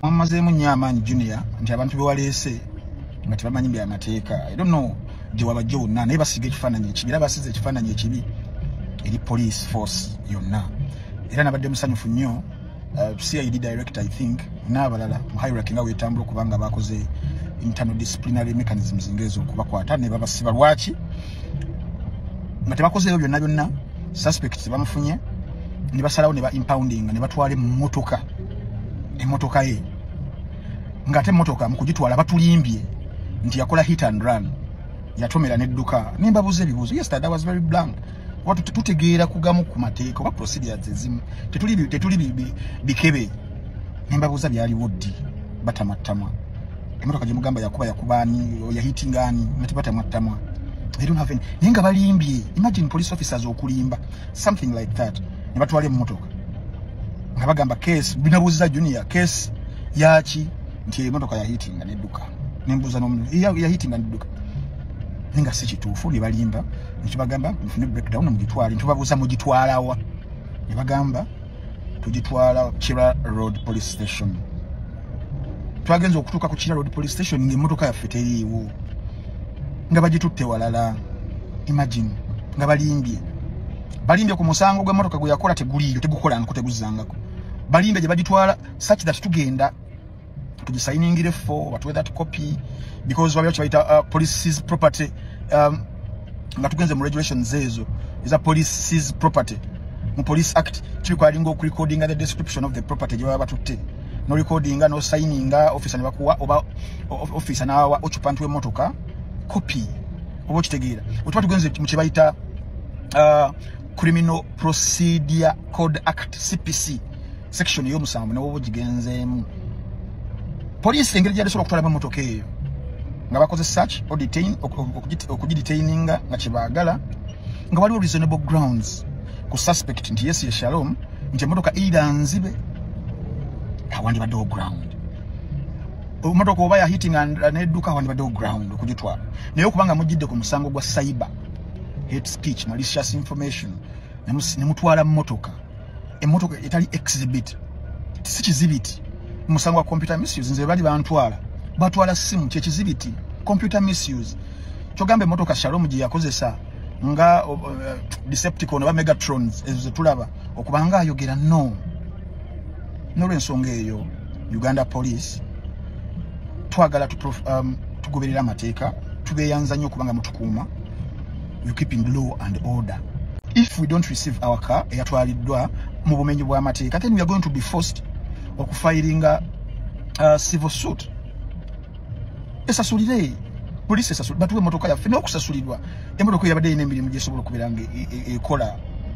Amazeemu nnyo amaanyi Junior nti abantu bewaleese nga tebamanyi by'amateeka. I don't know gye wabajja wonna naye basiga ekifaananyi ekibi era basize ekifaananyi ekibi eri police force yonna. Era nabadde musanyufu nnyo CID director I think n'abalala mu hierarchy nga weetambula okubanga bakoze internal disciplinary mechanisms ngezo okubakwata ne babasiba lwaki nga tebakozeeyo byonna byonna suspects bamufunye ne basalawo ne ba impounding ne batwala emmotoka ye nga ate emmotoka mu kugitwala batulimbye nti yakola hit and run yatomera n'edduka nimba buze ebibuuzo. Yesterday I was very blank. Watu tutegeera kugamu ku mateeka oba procedures ezimu tetuli bikebe nimba buza byali woddi batamattamwa emmotoka gye mugamba yakubaani yahitingani nti batamattamwa. They don't have any ninga balimbye. Imagine police officers okulimba something like that ne batwala emmotoka nga bagamba case binabuuza Junior case yaki nti emmotoka yahitinga n'edduka nembuuza yahitinga n'edduka ninga si kituufu ne balimba nekibagamba mufune breakdown mugitwale ntubabuuza mugitwalawa ne bagamba tugitwala Kira Road Police Station. Twagenza okutuuka ku Kira Road Police Station ng'emmotoka yaffe teriiwo nga bagitutte walala. Imagine nga balimbye ku musango gw'emmotoka gwe yakola teguliyo tegukolangako teguzangako balimbe gye bagitwala such that tugenda tugisainingire for what that copy because wabyo kibayita police seize property nga tugenze mu regulations ezo is a police seize property mu police act requiring go recording the description of the property gye baba batutte no recording no signing officer ne bakuwa oba officer na occupant w'emmotoka copy obo kitegeera otwa tugenze mu kibayita Criminal Procedure Code Act CPC section y'omusanvu nawo gigenzeemu police engeri gyali sobola okutwala emmotoka eyo nga bakoze search or detain okugidetaininga nga kyebaagala nga waliwo reasonable grounds ku suspect nti yes ye Shalom nti emmotoka either nzibe awandibaddewo ground emmotoka oba yahitinga n'edduka awandibaddewo ground okugitwala naye okubanga mujjidde ku musango gwa cyber hate speech malicious information nemutwala mmotoka emmotoka etali exhibit si kizibiti musango wa computer misuse nze bali bantwala batwala simu kye kizibiti computer misuse kyogambe emmotoka Shalom gye yakozesa nga Decepticon oba Megatrons ezo tulaba okubanga ayogera no n'olwensonga eyo Uganda Police twagala tugoberera amateeka tugeyanza nnyo okubanga mutukuuma you keeping law and order. If we don't receive our car eyatwaliddwa mu bumenyi bw'amateeka then we are going to be forced okufiling a civil suit. Esasulire police esasulire batuwe emmotoka yaffe n'okusasulirwa emmotoka yabadde erina emirimu gyesobola okubeera nga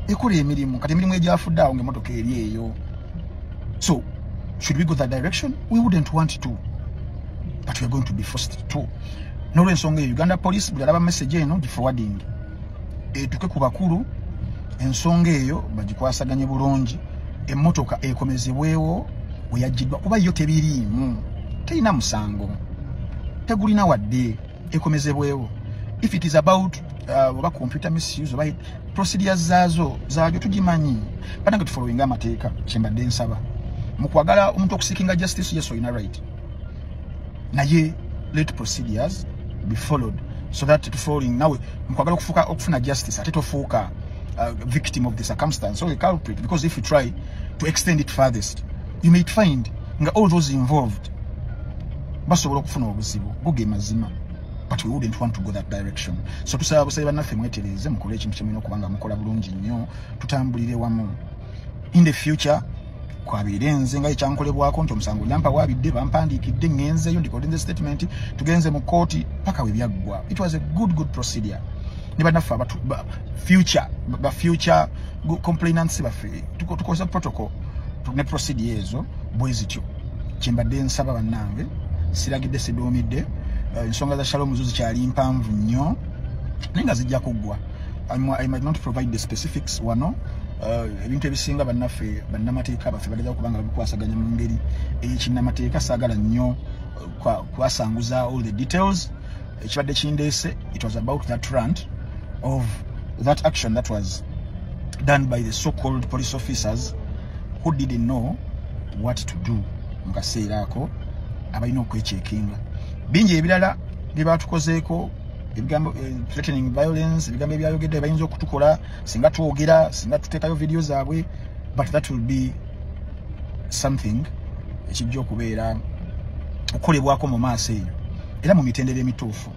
ekola emirimu kati emirimu egyafudde awo ng'emmotoka eri eyo. So should we go that direction? We wouldn't want to, but we are going to be forced to. N'olwensonga eyo Uganda Police buli alaba message eno giforwarding etuke ku bakulu ensonga eyo bagikwasaganye bulungi emmotoka ekomezebwewo weyajjiddwa kuba yo tebiriimu terina musango tegulina wadde ekomezebwewo. If it is about oba computer misuse oba procedures zaazo tugimanyi banange tufollowing amateeka kyembadde nsaba mu kwagala omuntu okuseekinga justice yes olina right naye let procedures be followed so that to following nawe mkwagala okufuna justice ate tofuuka victim of the circumstance or a culprit, because if you try to extend it farthest you may find nga all those involved basobola okufuna obuzibu buge mazima, but we wouldn't want to go that direction. So tusaba abasaiba naffe mwetereze mukole ekintu kyemulina okubanga mukola bulungi nnyo tutambulire wamu in the future. Kwabire nze nga ekyankolebwako nti omusango lampa wabidde bampandiikidde ngenzeyo ndikodenze statement tugenze mu kooti paka we byaggwa. It was a good procedure. Ne bannaffe future complainants baffe tukoze protocol ne procedure ezo bwe zityo. Kyembadde nsaba bannange siragidde siduumidde ensonga za Shalom zo zikyali mpanvu nnyo naye nga zijja kuggwa. I might not provide the specifics wano. Ebintu ebisinga bannaffe bannamateeka baffe bageza okubanga babikwasaganya mu ngeri ekinnamateeka saagala nnyo kwasanguza all the details. Ekibadde kindeese, it was about that rant of that action that was done by the so-called police officers who didn't know what to do. mu kaseera ako abalina okwechekinga. Bingi ebirala bye batukozeeko ebigambo threatening violence, ebigambo ebyayogedde bayinza okutukola singa twogera, singa tuteekayo video zaabwe, but that will be something ekijja okubeera okolebwako mu maaso eyo era mu mitendera emituufu.